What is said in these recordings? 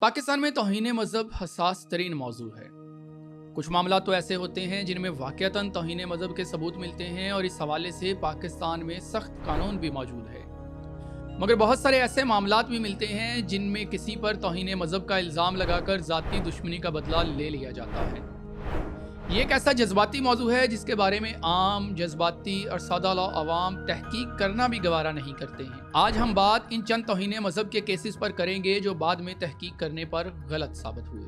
पाकिस्तान में तौहीन मज़हब हसास तरीन मौजू है। कुछ मामला तो ऐसे होते हैं जिनमें वाक़अतन तौहीन मज़हब के सबूत मिलते हैं और इस हवाले से पाकिस्तान में सख्त कानून भी मौजूद है, मगर बहुत सारे ऐसे मामलात भी मिलते हैं जिनमें किसी पर तौहीन मज़हब का इल्ज़ाम लगाकर ज़ाती दुश्मनी का बदला ले लिया जाता है। ये एक ऐसा जज्बाती मौजू है जिसके बारे में आम, जज्बाती और सादा अवाम तहकीक करना भी गवारा नहीं करते हैं। आज हम बात इन चंद तौहीन मज़हब के केसेस पर करेंगे जो बाद में तहकीक करने पर गलत साबित हुए।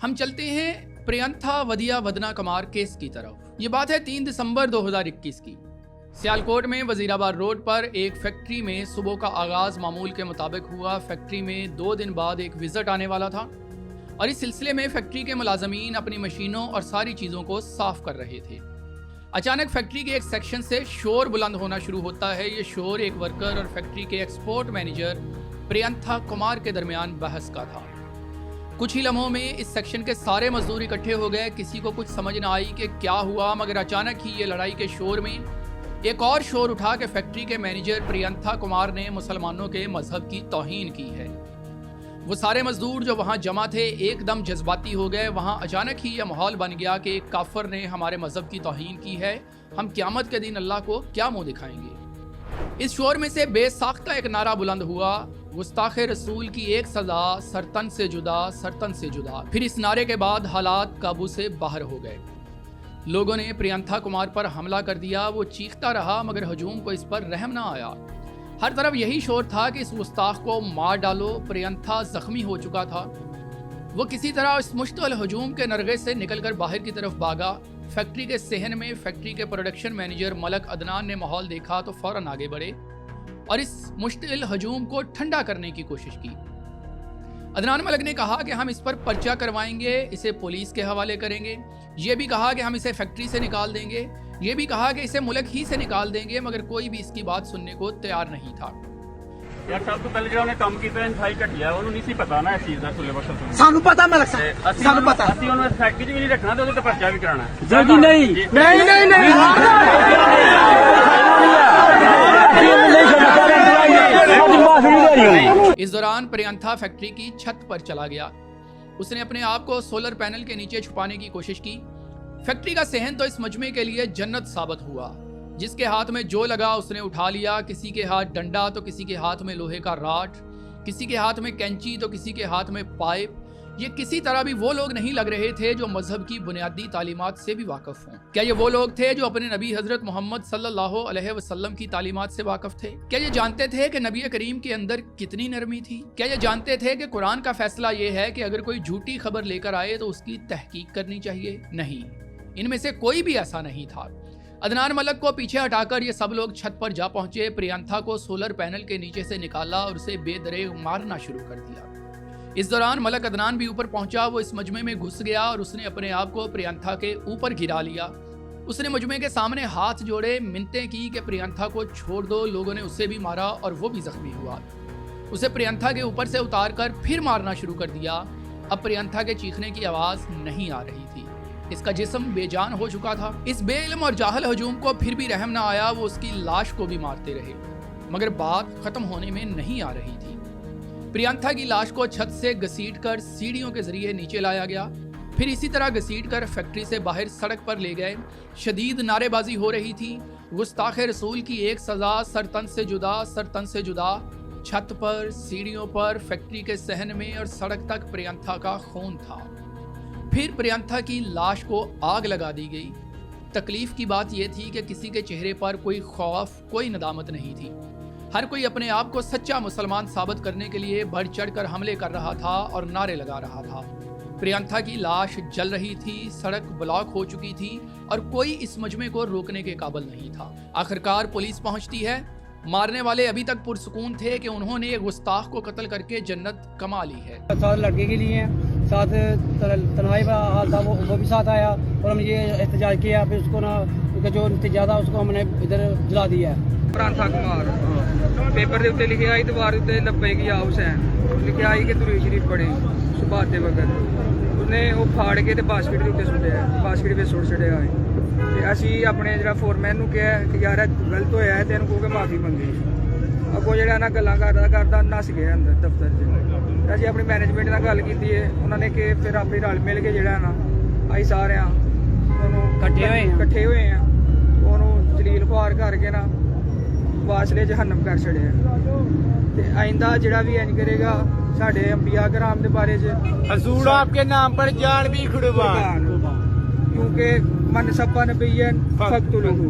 हम चलते हैं प्रियंथा वदिया वदना कमार केस की तरफ। ये बात है 3 दिसंबर 2021 की। सियालकोट में वजीराबाद रोड पर एक फैक्ट्री में सुबह का आगाज मामूल के मुताबिक हुआ। फैक्ट्री में 2 दिन बाद एक विजिट आने वाला था और इस सिलसिले में फैक्ट्री के मुलाजमीन अपनी मशीनों और सारी चीज़ों को साफ कर रहे थे। अचानक फैक्ट्री के एक सेक्शन से शोर बुलंद होना शुरू होता है। ये शोर एक वर्कर और फैक्ट्री के एक्सपोर्ट मैनेजर प्रियंथा कुमार के दरमियान बहस का था। कुछ ही लम्हों में इस सेक्शन के सारे मजदूर इकट्ठे हो गए। किसी को कुछ समझ न आई कि क्या हुआ, मगर अचानक ही ये लड़ाई के शोर में एक और शोर उठा कि फैक्ट्री के मैनेजर प्रियंथा कुमार ने मुसलमानों के मजहब की तौहीन की है। वो सारे मजदूर जो वहाँ जमा थे एकदम जज्बाती हो गए। वहाँ अचानक ही यह माहौल बन गया कि एक काफिर ने हमारे मजहब की तौहीन की है, हम क़यामत के दिन अल्लाह को क्या मुँह दिखाएंगे। इस शोर में से बेसाख्ता एक नारा बुलंद हुआ, गुस्ताखे रसूल की एक सज़ा, सरतन से जुदा, सरतन से जुदा। फिर इस नारे के बाद हालात काबू से बाहर हो गए। लोगों ने प्रियंथा कुमार पर हमला कर दिया। वो चीखता रहा मगर हजूम को इस पर रहम ना आया। हर तरफ यही शोर था कि इस गुस्ताख को मार डालो। प्रियंथा जख्मी हो चुका था। वो किसी तरह इस मुश्तल हजूम के नरगे से निकलकर बाहर की तरफ भागा। फैक्ट्री के सहन में फैक्ट्री के प्रोडक्शन मैनेजर मलक अदनान ने माहौल देखा तो फौरन आगे बढ़े और इस मुश्तिल हजूम को ठंडा करने की कोशिश की। अदनान मलक ने कहा कि हम इस पर पर्चा करवाएंगे, इसे पुलिस के हवाले करेंगे। ये भी कहा कि हम इसे फैक्ट्री से निकाल देंगे। ये भी कहा कि इसे मुल्क ही से निकाल देंगे, मगर कोई भी इसकी बात सुनने को तैयार नहीं था। यार सब तो पहले जो उन्हें काम किया इंतहाई घटिया है, उन्होंने नहीं पता ना इस चीज का सुले बख्श सानू पता मलक साहब, सानू पता ਅਸੀਂ ਉਹਨੂੰ ਫੈਕਟਰੀ 'ਚ ਵੀ ਨਹੀਂ ਰੱਖਣਾ ਤੇ ਉਹਦੇ ਤੇ ਪਰਚਾ ਵੀ ਕਰਾਉਣਾ ਹੈ। जी नहीं नहीं नहीं। इस दौरान प्रियंथा फैक्ट्री की छत पर चला गया। उसने अपने आप को सोलर पैनल के नीचे छुपाने की कोशिश की। फैक्ट्री का सहन तो इस मजमे के लिए जन्नत साबित हुआ। जिसके हाथ में जो लगा उसने उठा लिया। किसी के हाथ डंडा तो किसी के हाथ में लोहे का राट, किसी के हाथ में कैंची तो किसी के हाथ में पाइप। ये किसी तरह भी वो लोग नहीं लग रहे थे जो मजहब की बुनियादी तालीमात से भी वाकिफ हों। क्या ये वो लोग थे जो अपने नबी हजरत मोहम्मद सल्लल्लाहु अलैहि वसल्लम की तालीमात से वाकिफ थे? क्या ये जानते थे कि नबी करीम के अंदर कितनी नरमी थी? क्या ये जानते थे कि कुरान का फैसला ये है कि अगर कोई झूठी खबर लेकर आए तो उसकी तहकीक करनी चाहिए? नहीं, इनमें से कोई भी ऐसा नहीं था। अदनान मलक को पीछे हटाकर ये सब लोग छत पर जा पहुंचे। प्रियंथा को सोलर पैनल के नीचे से निकाला और उसे बेदरेग मारना शुरू कर दिया। इस दौरान मलक अदनान भी ऊपर पहुंचा। वो इस मजमे में घुस गया और उसने अपने आप को प्रियंथा के ऊपर गिरा लिया। उसने मजमे के सामने हाथ जोड़े, मिन्नतें की कि प्रियंथा को छोड़ दो। लोगों ने उसे भी मारा और वो भी जख्मी हुआ। उसे प्रियंथा के ऊपर से उतार कर फिर मारना शुरू कर दिया। अब प्रियंथा के चीखने की आवाज़ नहीं आ रही थी। इसका जिस्म बेजान हो चुका था। इस बेइल्म और जाहल हजूम को फिर भी रहम ना आया। वो उसकी लाश को भी मारते रहे, मगर बात खत्म होने में नहीं आ रही थी। प्रियंथा की लाश को छत से घसीटकर सीढ़ियों के जरिए नीचे लाया गया। फिर इसी तरह घसीटकर फैक्ट्री से बाहर सड़क पर ले गए। शदीद नारेबाजी हो रही थी। गुस्ताखे रसूल की एक सज़ा, सरतन से जुदा, सरतन से जुदा। छत पर, सीढ़ियों पर, फैक्ट्री के सहन में और सड़क तक प्रियंथा का खून था। फिर प्रियंथा की लाश को आग लगा दी गई। तकलीफ की बात यह थी कि किसी के चेहरे पर कोई खौफ, कोई नदामत नहीं थी। हर कोई अपने आप को सच्चा मुसलमान साबित करने के लिए बढ़ चढ़कर हमले कर रहा था और नारे लगा रहा था। प्रियंथा की लाश जल रही थी, सड़क ब्लॉक हो चुकी थी और कोई इस मजमे को रोकने के काबिल नहीं था। आखिरकार पुलिस पहुंचती है। मारने वाले अभी तक पुरसुकून थे कि उन्होंने एक गुस्ताख को कत्ल करके जन्नत कमा ली है। 7 लड़के के लिए साथ तन्हाई का हाल था, वो भी साथ आया और हमने ये एहतजाज किया। फिर उसको ना जो नतीजा था उसको हमने इधर जला दिया। प्रियंथा कुमार पेपर के उत्ते लिखे आई, दीवार उत्ते लब्बे की हाउस है लिखे आई कि दुरूद शरीफ पढ़े सुबह आते वक्त। उसने वो फाड़ के बास्केट के उत्ते सुट्टे, बास्केट में सुट छड़े आए। ਤੇ ਅਸੀਂ ਆਪਣੇ ਜਿਹੜਾ ਫੋਰਮੈਨ ਨੂੰ ਕਿਹਾ ਕਿ ਯਾਰ ਇਹ ਗਲਤ ਹੋਇਆ ਹੈ ਤੇ ਇਹਨੂੰ ਕਹੋ ਕਿ ਮਾਫੀ ਮੰਗੇ। ਅੱਗੋਂ ਜਿਹੜਾ ਨਾ ਗੱਲਾਂ ਕਰਦਾ ਨੱਸ ਗਿਆ ਅੰਦਰ ਦਫ਼ਤਰ 'ਚ। ਅਸੀਂ ਆਪਣੀ ਮੈਨੇਜਮੈਂਟ ਨਾਲ ਗੱਲ ਕੀਤੀ ਹੈ, ਉਹਨਾਂ ਨੇ ਕਿ ਫਿਰ ਆਪੇ ਰਲ ਮਿਲ ਕੇ ਜਿਹੜਾ ਨਾ ਅਸੀਂ ਸਾਰਿਆਂ ਉਹਨੂੰ ਇਕੱਠੇ ਹੋਏ ਆ, ਉਹਨੂੰ ਜਲੀਲ ਖੁਆਰ ਕਰਕੇ ਨਾ ਵਾਸਲੇ ਜਹੰਨਮ ਕਰ ਛੜਿਆ। ਤੇ ਆਇੰਦਾ ਜਿਹੜਾ ਵੀ ਇੰਜ ਕਰੇਗਾ ਸਾਡੇ ਅੰਬਿया कराम ਦੇ ਬਾਰੇ 'ਚ हजूर आपके नाम पर जान भी कुर्बान, क्योंकि मन सब्बा नबियन फक्तुलहू,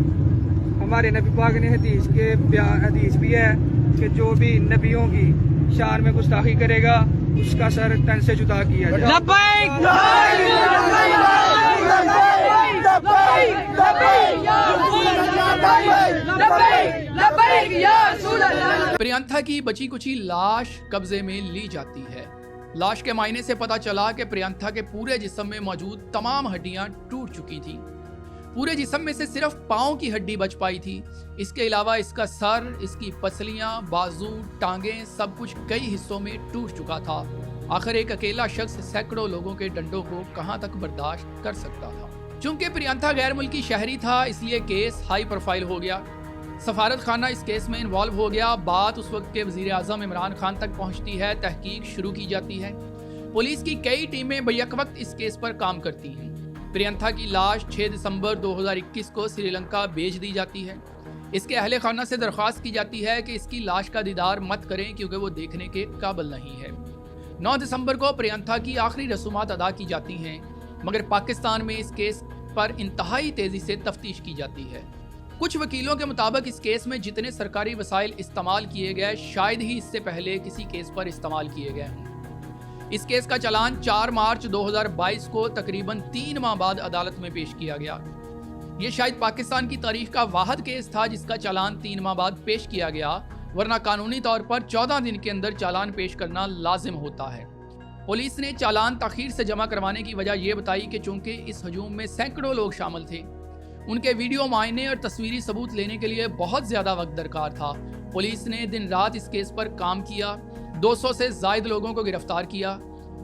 हमारे नबी पाक ने हदीस भी है कि जो भी नबियों की शान में गुस्ताखी करेगा उसका सर तन से जुदा किया जाए। प्रियंथा की बची कुची लाश कब्जे में ली जाती है। लाश के मायने से पता चला कि प्रियंथा के पूरे जिस्म में मौजूद तमाम हड्डियां टूट चुकी थी। पूरे जिस्म में से सिर्फ पांव की हड्डी बच पाई थी। इसके अलावा इसका सर, इसकी पसलियां, बाजू, टांगें सब कुछ कई हिस्सों में टूट चुका था। आखिर एक अकेला शख्स सैकड़ों लोगों के डंडों को कहां तक बर्दाश्त कर सकता था। चूंकि प्रियंथा गैर मुल्की शहरी था, इसलिए केस हाई प्रोफाइल हो गया। सफारत खाना इस केस में इन्वॉल्व हो गया। बात उस वक्त के वजीर आजम इमरान खान तक पहुंचती है। तहकीक शुरू की जाती है। पुलिस की कई टीमें बैक वक्त इस केस पर काम करती हैं। प्रियंथा की लाश 6 दिसंबर 2021 को श्रीलंका भेज दी जाती है। इसके अहले खाना से दरख्वास्त की जाती है कि इसकी लाश का दीदार मत करें क्योंकि वो देखने के काबिल नहीं है। 9 दिसंबर को प्रियंथा की आखिरी रसूमात अदा की जाती हैं, मगर पाकिस्तान में इस केस पर इंतहाई तेजी से तफ्तीश की जाती है। कुछ वकीलों के मुताबिक इस केस में जितने सरकारी वसाइल इस्तेमाल किए गए शायद ही इससे पहले किसी केस पर इस्तेमाल किए गए हों। इस केस का चालान 4 मार्च 2022 को तकरीबन 3 माह बाद अदालत में पेश किया गया। ये शायद पाकिस्तान की तारीख का वाहिद केस था जिसका चालान 3 माह बाद पेश किया गया, वरना कानूनी तौर पर 14 दिन के अंदर चालान पेश करना लाजिम होता है। पुलिस ने चालान ताखीर से जमा करवाने की वजह यह बताई कि चूंकि इस हजूम में सैकड़ों लोग शामिल थे, उनके वीडियो मायने और तस्वीरी सबूत लेने के लिए बहुत ज़्यादा वक्त दरकार था। पुलिस ने दिन रात इस केस पर काम किया, 200 से ज़ायद लोगों को गिरफ्तार किया।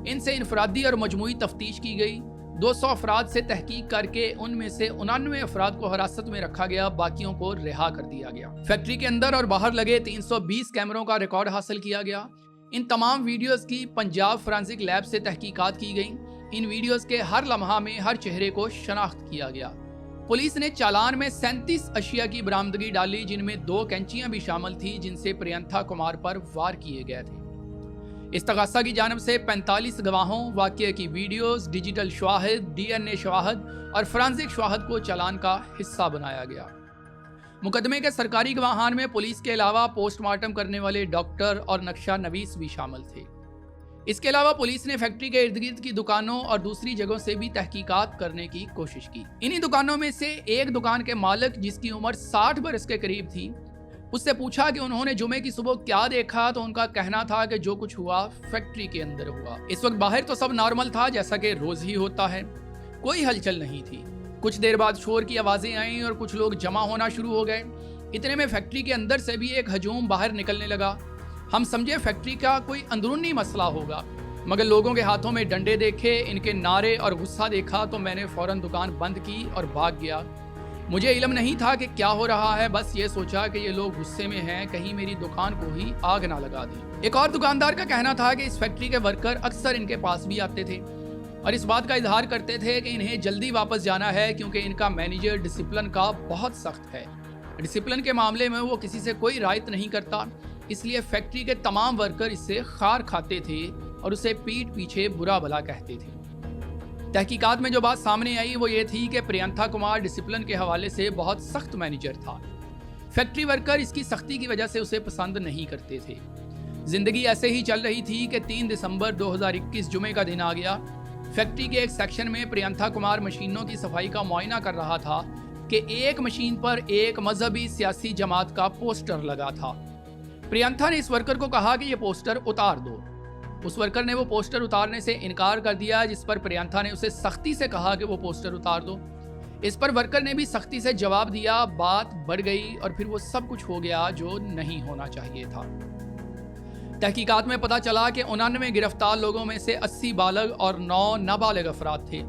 इनसे इनफरादी और मजमूई तफ्तीश की गई। 200 अफराद से तहकीक करके उनमें से 99 अफराद को हिरासत में रखा गया, बाकियों को रिहा कर दिया गया। फैक्ट्री के अंदर और बाहर लगे 320 कैमरों का रिकॉर्ड हासिल किया गया। इन तमाम वीडियोस की पंजाब फोरेंसिक लैब से तहकीकात की गई। इन वीडियोस के हर लम्हा में हर चेहरे को शनाख्त किया गया। पुलिस ने चालान में 37 अशिया की बरामदगी डाली, जिनमें 2 कैंचियां भी शामिल थी जिनसे प्रियंथा कुमार पर वार किए गए थे। इस्तगासा की जानब से 45 गवाहों, वाक़ये की वीडियोस, डिजिटल शवाहिद, DNA शवाहिद और फोरेंसिक शवाहिद को चालान का हिस्सा बनाया गया। मुकदमे के सरकारी गवाहान में पुलिस के अलावा पोस्टमार्टम करने वाले डॉक्टर और नक्शा नवीस भी शामिल थे। इसके अलावा पुलिस ने फैक्ट्री के इर्द गिर्द की दुकानों और दूसरी जगहों से भी तहकीकात करने की कोशिश की। इन्हीं दुकानों में से एक दुकान के मालिक, जिसकी उम्र 60 बरस के करीब थी, उससे पूछा कि उन्होंने जुमे की सुबह क्या देखा, तो उनका कहना था कि जो कुछ हुआ फैक्ट्री के अंदर हुआ। इस वक्त बाहर तो सब नॉर्मल था जैसा कि रोज ही होता है, कोई हलचल नहीं थी। कुछ देर बाद शोर की आवाजें आईं और कुछ लोग जमा होना शुरू हो गए। इतने में फैक्ट्री के अंदर से भी एक हजूम बाहर निकलने लगा। हम समझे फैक्ट्री का कोई अंदरूनी मसला होगा, मगर लोगों के हाथों में डंडे देखे, इनके नारे और गुस्सा देखा तो मैंने फौरन दुकान बंद की और भाग गया। मुझे इल्म नहीं था कि क्या हो रहा है, बस ये सोचा कि ये लोग गुस्से में हैं, कहीं मेरी दुकान को ही आग ना लगा दें। एक और दुकानदार का कहना था कि इस फैक्ट्री के वर्कर अक्सर इनके पास भी आते थे और इस बात का इजहार करते थे कि इन्हें जल्दी वापस जाना है क्योंकि इनका मैनेजर डिसिप्लिन का बहुत सख्त है। डिसिप्लिन के मामले में वो किसी से कोई रायत नहीं करता, इसलिए फैक्ट्री के तमाम वर्कर इससे खार खाते थे और उसे पीठ पीछे बुरा भला कहते थे। तहकीकात में जो बात सामने आई वो ये थी कि प्रियंथा कुमार डिसिप्लिन के हवाले से बहुत सख्त मैनेजर था। फैक्ट्री वर्कर इसकी सख्ती की वजह से उसे पसंद नहीं करते थे। जिंदगी ऐसे ही चल रही थी कि 3 दिसंबर 2021 जुमे का दिन आ गया। फैक्ट्री के एक सेक्शन में प्रियंथा कुमार मशीनों की सफाई का मुआयना कर रहा था कि एक मशीन पर एक मजहबी सियासी जमात का पोस्टर लगा था। प्रियंथा ने इस वर्कर को कहा कि ये पोस्टर उतार दो। उस वर्कर ने वो पोस्टर उतारने से इनकार कर दिया, जिस पर प्रियंथा ने उसे सख्ती से कहा कि वो पोस्टर उतार दो। इस पर वर्कर ने भी सख्ती से जवाब दिया। बात बढ़ गई और फिर वो सब कुछ हो गया जो नहीं होना चाहिए था। तहकीकात में पता चला कि 99 गिरफ्तार लोगों में से 80 बालग और 9 नाबालिग अफराद थे।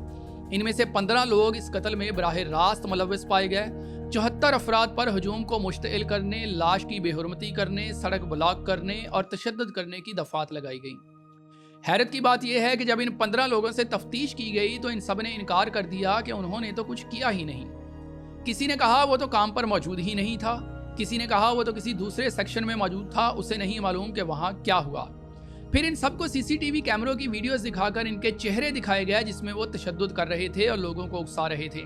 इनमें से 15 लोग इस कत्ल में बराह रास्त मुलव्वस पाए गए। 74 अफराद पर हजूम को मुश्तइल करने, लाश की बेहुरमती करने, सड़क ब्लॉक करने और तशद्दुद करने की दफात लगाई गई। हैरत की बात यह है कि जब इन 15 लोगों से तफ्तीश की गई तो इन सब ने इनकार कर दिया कि उन्होंने तो कुछ किया ही नहीं। किसी ने कहा वो तो काम पर मौजूद ही नहीं था, किसी ने कहा वो तो किसी दूसरे सेक्शन में मौजूद था, उसे नहीं मालूम कि वहाँ क्या हुआ। फिर इन सबको सीसीटीवी कैमरों की वीडियोस दिखाकर इनके चेहरे दिखाए गए जिसमें वो तशद्दुद कर रहे थे और लोगों को उकसा रहे थे।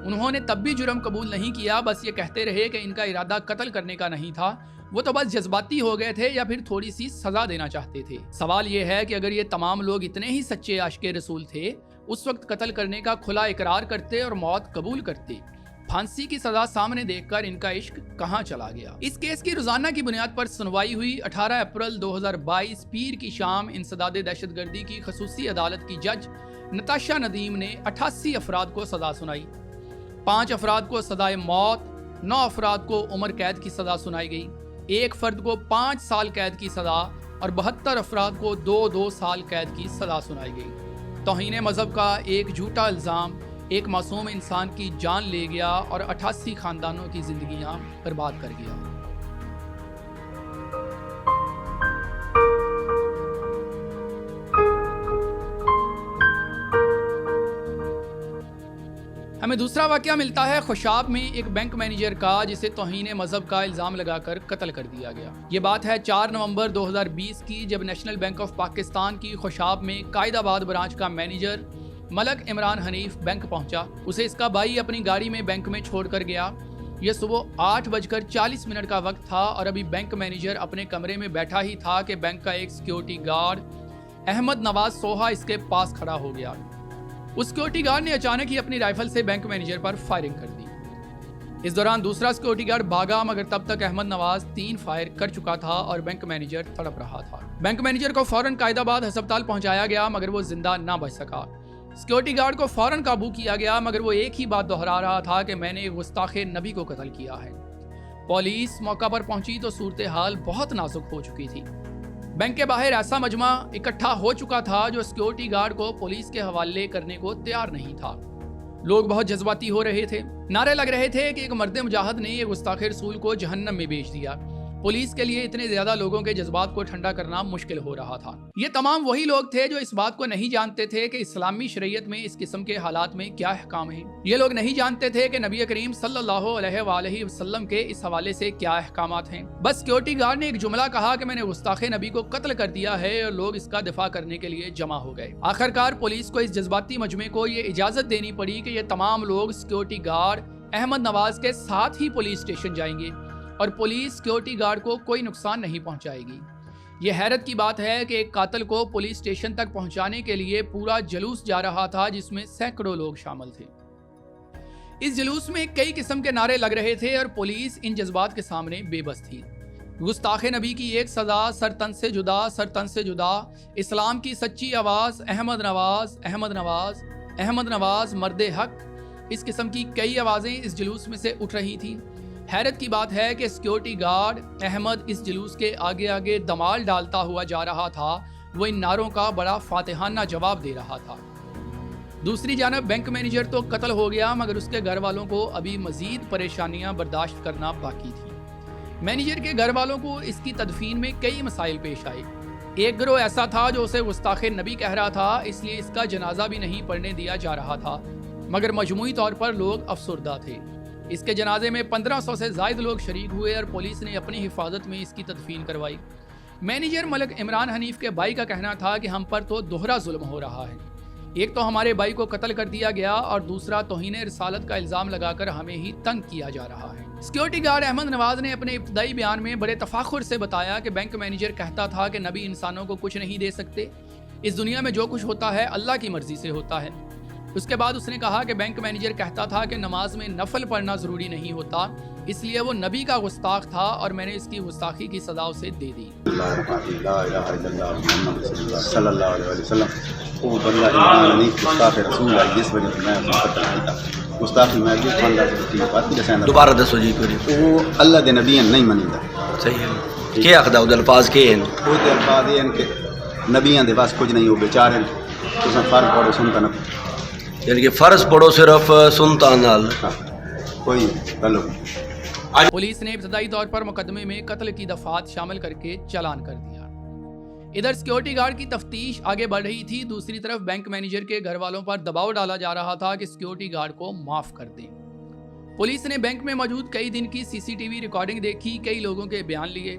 उन्होंने तब भी जुर्म कबूल नहीं किया, बस ये कहते रहे कि इनका इरादा कत्ल करने का नहीं था, वो तो बस जज्बाती हो गए थे या फिर थोड़ी सी सजा देना चाहते थे। सवाल ये है कि अगर ये तमाम लोग इतने ही सच्चे आशिक़े रसूल थे, उस वक्त कत्ल करने का खुला इकरार करते और मौत कबूल करते, फांसी की सजा सामने देखकर इनका इश्क कहां चला गया। इस केस की रोजाना की बुनियाद पर सुनवाई हुई। 18 अप्रैल 2022 पीर की शाम इंसदाद दहशतगर्दी की खसूसी अदालत की जज नताशा नदीम ने 88 अफराद को सजा सुनाई। 5 अफराद को सजाए मौत, 9 अफराद को उम्र कैद की सजा सुनाई गई, 1 फर्द को 5 साल कैद की सजा और 72 अफराद को 2-2 साल कैद की सजा सुनाई गई। तौहीन मजहब का एक झूठा इल्ज़ाम एक मासूम इंसान की जान ले गया और 88 खानदानों की जिंदगियां बर्बाद कर गया। हमें दूसरा वाकया मिलता है खुशाब में एक बैंक मैनेजर का, जिसे तौहीन मजहब का इल्ज़ाम लगाकर कत्ल कर दिया गया। ये बात है 4 नवंबर 2020 की, जब नेशनल बैंक ऑफ पाकिस्तान की खुशाब में कायदाबाद ब्रांच का मैनेजर मलक इमरान हनीफ बैंक पहुंचा। उसे इसका भाई अपनी गाड़ी में बैंक में छोड़कर गया। यह सुबह 8:40 का वक्त था और अभी बैंक मैनेजर अपने कमरे में बैठा ही था कि बैंक का एक सिक्योरिटी गार्ड अहमद नवाज सोहा इसके पास खड़ा हो गया। उस सिक्योरिटी गार्ड ने अचानक ही अपनी राइफल से बैंक मैनेजर पर फायरिंग कर दी। इस दौरान दूसरा सिक्योरिटी गार्ड भागा, मगर तब तक अहमद नवाज 3 फायर कर चुका था और बैंक मैनेजर तड़प रहा था। बैंक मैनेजर को फौरन कायदाबाद अस्पताल पहुंचाया गया, मगर वो जिंदा ना बच सका। सिक्योरिटी गार्ड को फौरन काबू किया गया, मगर वो एक ही बात दोहरा रहा था कि मैंने गुस्ताखे नबी को कत्ल किया है। पुलिस मौका पर पहुंची तो सूरत हाल बहुत नाजुक हो चुकी थी। बैंक के बाहर ऐसा मजमा इकट्ठा हो चुका था जो सिक्योरिटी गार्ड को पुलिस के हवाले करने को तैयार नहीं था। लोग बहुत जज्बाती हो रहे थे, नारे लग रहे थे कि एक मर्द मुजाहिद ने ये गुस्ताखे रसूल को जहन्नम में भेज दिया। पुलिस के लिए इतने ज्यादा लोगों के जज्बात को ठंडा करना मुश्किल हो रहा था। ये तमाम वही लोग थे जो इस बात को नहीं जानते थे कि इस्लामी शरीयत में इस किस्म के हालात में क्या अहकाम है। ये लोग नहीं जानते थे कि नबी करीम सल्लल्लाहु अलैहि वसल्लम के इस हवाले से क्या अहकामात हैं। बस सिक्योरिटी गार्ड ने एक जुमला कहा कि मैंने गुस्ताखे नबी को कत्ल कर दिया है और लोग इसका दिफा करने के लिए जमा हो गए। आखिरकार पुलिस को इस जज्बाती मजमे को ये इजाजत देनी पड़ी कि ये तमाम लोग सिक्योरिटी गार्ड अहमद नवाज के साथ ही पुलिस स्टेशन जाएंगे और पुलिस सिक्योरिटी गार्ड को कोई नुकसान नहीं पहुंचाएगी। यह हैरत की बात है कि एक कातिल को पुलिस स्टेशन तक पहुंचाने के लिए पूरा जुलूस जा रहा था, जिसमें सैकड़ों लोग शामिल थे। इस जुलूस में कई किस्म के नारे लग रहे थे और पुलिस इन जज्बात के सामने बेबस थी। गुस्ताखे नबी की एक सजा, सर तन से जुदा, सर तन से जुदा, इस्लाम की सच्ची आवाज़, अहमद नवाज, अहमद नवाज, अहमद नवाज मर्द हक, इस किस्म की कई आवाज़ें इस जुलूस में से उठ रही थीं। हैरत की बात है कि सिक्योरिटी गार्ड अहमद इस जुलूस के आगे आगे दमाल डालता हुआ जा रहा था। वो इन नारों का बड़ा फातिहाना जवाब दे रहा था। दूसरी जानब बैंक मैनेजर तो कत्ल हो गया, मगर उसके घर वालों को अभी मजीद परेशानियां बर्दाश्त करना बाकी थी। मैनेजर के घर वालों को इसकी तदफीन में कई मसाइल पेश आए। एक गिरोह ऐसा था जो उसे गुस्ताखे नबी कह रहा था, इसलिए इसका जनाजा भी नहीं पढ़ने दिया जा रहा था, मगर मजमूई तौर पर लोग अफसरदा थे। इसके जनाजे में 1500 से ज़ायद लोग शरीक हुए और पुलिस ने अपनी हिफाजत में इसकी तदफीन करवाई। मैनेजर मलक इमरान हनीफ के भाई का कहना था कि हम पर तो दोहरा जुल्म हो रहा है। एक तो हमारे भाई को कत्ल कर दिया गया और दूसरा तौहीन रिसालत का इल्ज़ाम लगाकर हमें ही तंग किया जा रहा है। सिक्योरिटी गार्ड अहमद नवाज ने अपने इब्तदाई बयान में बड़े तफाखुर से बताया कि बैंक मैनेजर कहता था कि नबी इंसानों को कुछ नहीं दे सकते, इस दुनिया में जो कुछ होता है अल्लाह की मर्जी से होता है। उसके बाद उसने कहा कि बैंक मैनेजर कहता था कि नमाज में नफल पढ़ना ज़रूरी नहीं होता, इसलिए वो नबी का गुस्ताख था और मैंने इसकी गुस्ताखी की सजा उसे दे दी। वो बंदा इमरान नहीं गुस्ताख रसूल है, जिस वजह से मैं उसको कत्ल किया। गुस्ताख मैं भी खानदार की बात दसां दोबारा दसो जी कोई वो अल्लाह दे नबी नहीं मनीदा। सही है के आखदा उद अल्फाज के हैं वो दे अल्फाज हैं कि नबियां दे पास कुछ नहीं, वो बेचारे तुसां फर्क पड़ो सुनता ना یعنی کہ فرض پڑھو صرف سنتا نال. ہاں کوئی تعلق نہیں. पुलिस ने इब्तदाई तौर पर मुकदमे में कत्ल की दफात शामिल करके चालान कर दिया. इधर सिक्योरिटी गार्ड की तफ्तीश आगे बढ़ रही थी. दूसरी तरफ बैंक मैनेजर के घर वालों पर दबाव डाला जा रहा था कि सिक्योरिटी गार्ड को माफ कर दें. पुलिस ने बैंक में मौजूद कई दिन की सीसीटीवी रिकॉर्डिंग देखी, कई लोगों के बयान लिए,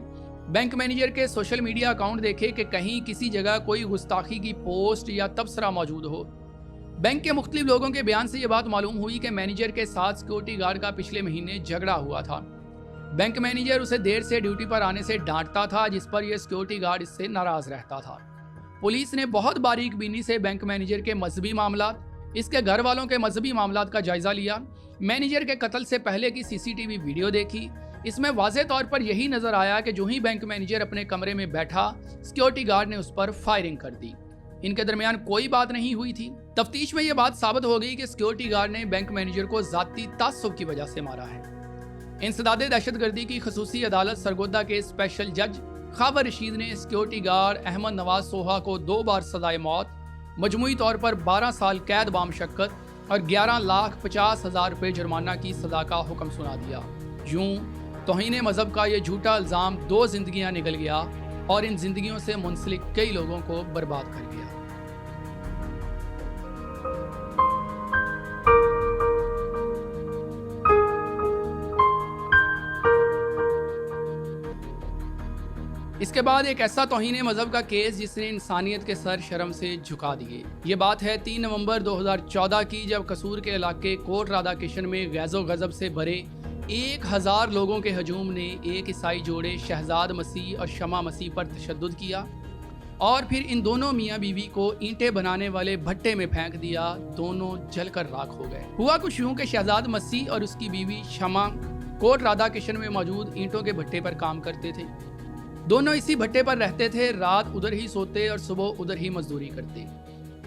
बैंक मैनेजर के सोशल मीडिया अकाउंट देखे कि कहीं किसी जगह कोई गुस्ताखी की पोस्ट या तबसरा मौजूद हो. बैंक के मुख्तलिफ लोगों के बयान से ये बात मालूम हुई कि मैनेजर के साथ सिक्योरिटी गार्ड का पिछले महीने झगड़ा हुआ था. बैंक मैनेजर उसे देर से ड्यूटी पर आने से डांटता था, जिस पर यह सिक्योरिटी गार्ड इससे नाराज रहता था. पुलिस ने बहुत बारीक बीनी से बैंक मैनेजर के मजहबी मामलात, इसके घर वालों के मजहबी मामलात का जायजा लिया. मैनेजर के कत्ल से पहले की सीसीटीवी वीडियो देखी. इसमें वाज़ेह तौर पर यही नजर आया कि जो ही बैंक मैनेजर अपने कमरे में बैठा, सिक्योरिटी गार्ड ने उस पर फायरिंग कर दी. इनके दरमियान कोई बात नहीं हुई थी. तफ्तीश में यह बात साबित हो गई कि सिक्योरिटी गार्ड ने बैंक मैनेजर को जाती तासुब की वजह से मारा है. इंसदादे दहशतगर्दी की खसूसी अदालत सरगोदा के स्पेशल जज खाबर रशीद ने सिक्योरिटी गार्ड अहमद नवाज सोहा को 2 बार सजाए मौत, मजमूई तौर पर 12 साल कैद बामशक्कत और 11,50,000 रुपये जुर्माना की सजा का हुक्म सुना दिया. यूं तौहीन मजहब का यह झूठा इल्ज़ाम 2 जिंदगियां निकल गया और इन जिंदगियों से मुंसलिक कई लोगों को बर्बाद कर गया. इसके बाद एक ऐसा तौहीन मजहब का केस जिसने इंसानियत के सर शर्म से झुका दिए. ये बात है 3 नवंबर 2014 की, जब कसूर के इलाके कोट राधा किशन में गैज़ो गज़ब से भरे 1000 लोगों के हजूम ने एक ईसाई जोड़े शहजाद मसीह और शमा मसीह पर तशद्दुद किया और फिर इन दोनों मियाँ बीवी को ईंटें बनाने वाले भट्टे में फेंक दिया. दोनों जलकर राख हो गए. हुआ कुछ यूं कि शहजाद मसीह और उसकी बीवी शमा कोट राधा किशन में मौजूद ईंटों के भट्टे पर काम करते थे. दोनों इसी भट्टे पर रहते थे, रात उधर ही सोते और सुबह उधर ही मजदूरी करते.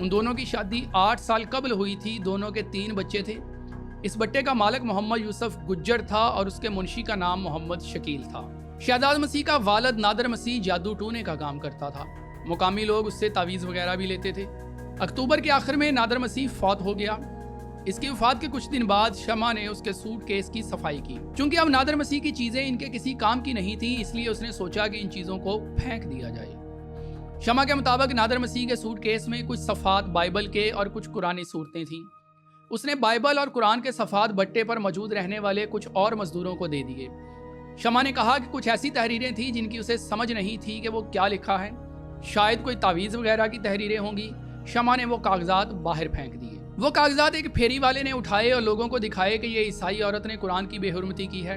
उन दोनों की शादी 8 साल कबल हुई थी. दोनों के 3 बच्चे थे. इस भट्टे का मालिक मोहम्मद यूसुफ गुज्जर था और उसके मुंशी का नाम मोहम्मद शकील था. शहजाद मसीह का वालिद नादर मसीह जादू टूने का काम करता था. मुकामी लोग उससे तावीज़ वगैरह भी लेते थे. अक्टूबर के आखिर में नादर मसीह फौत हो गया. इसकी वफात के कुछ दिन बाद शमा ने उसके सूटकेस की सफाई की. चूंकि अब नादर मसीह की चीजें इनके किसी काम की नहीं थी, इसलिए उसने सोचा कि इन चीजों को फेंक दिया जाए. शमा के मुताबिक नादर मसीह के सूटकेस में कुछ सफ़ात बाइबल के और कुछ कुरानी सूरतें थीं. उसने बाइबल और कुरान के सफ़ात भट्टे पर मौजूद रहने वाले कुछ और मजदूरों को दे दिए. शमा ने कहा कि कुछ ऐसी तहरीरें थीं जिनकी उसे समझ नहीं थी कि वो क्या लिखा है. शायद कोई तावीज़ वगैरह की तहरीरें होंगी. शमा ने वो कागजात बाहर फेंक दिए. वो कागजात एक फेरी वाले ने उठाए और लोगों को दिखाए कि ये ईसाई औरत ने कुरान की बेहुरमती की है.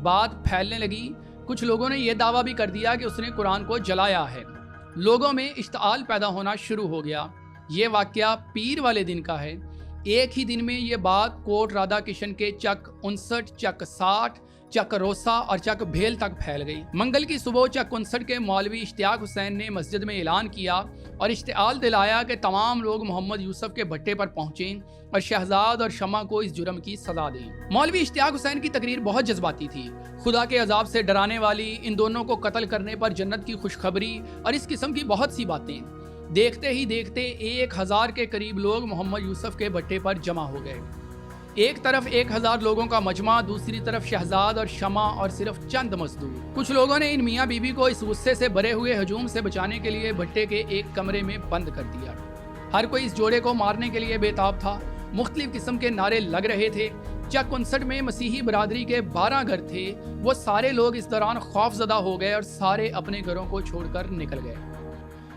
बात फैलने लगी. कुछ लोगों ने यह दावा भी कर दिया कि उसने कुरान को जलाया है. लोगों में इश्तिआल पैदा होना शुरू हो गया. ये वाकया पीर वाले दिन का है. एक ही दिन में ये बात कोट राधा किशन के चक 59, चक 60, चक रोसा और चक भेल तक फैल गई. मंगल की सुबह चक 59 के मौलवी इश्तियाक हुसैन ने मस्जिद में ऐलान किया और इश्तिआल दिलाया कि तमाम लोग मोहम्मद यूसुफ के भट्टे पर पहुंचें और शहजाद और शमा को इस जुर्म की सजा दें. मौलवी इश्तियाक हुसैन की तकरीर बहुत जज्बाती थी. खुदा के अजाब से डराने वाली, इन दोनों को कत्ल करने पर जन्नत की खुशखबरी और इस किस्म की बहुत सी बातें. देखते ही देखते 1000 के करीब लोग मोहम्मद यूसुफ के भट्टे पर जमा हो गए. एक तरफ 1000 लोगों का मजमा, दूसरी तरफ शहजाद और शमा और सिर्फ चंद मजदूर. कुछ लोगों ने इन मियाँ बीबी को इस गुस्से से भरे हुए हजूम से बचाने के लिए भट्टे के एक कमरे में बंद कर दिया. हर कोई इस जोड़े को मारने के लिए बेताब था. मुख्तलिफ किस्म के नारे लग रहे थे. चक 59 में मसीही बरादरी के 12 घर थे. वो सारे लोग इस दौरान खौफजदा हो गए और सारे अपने घरों को छोड़कर निकल गए.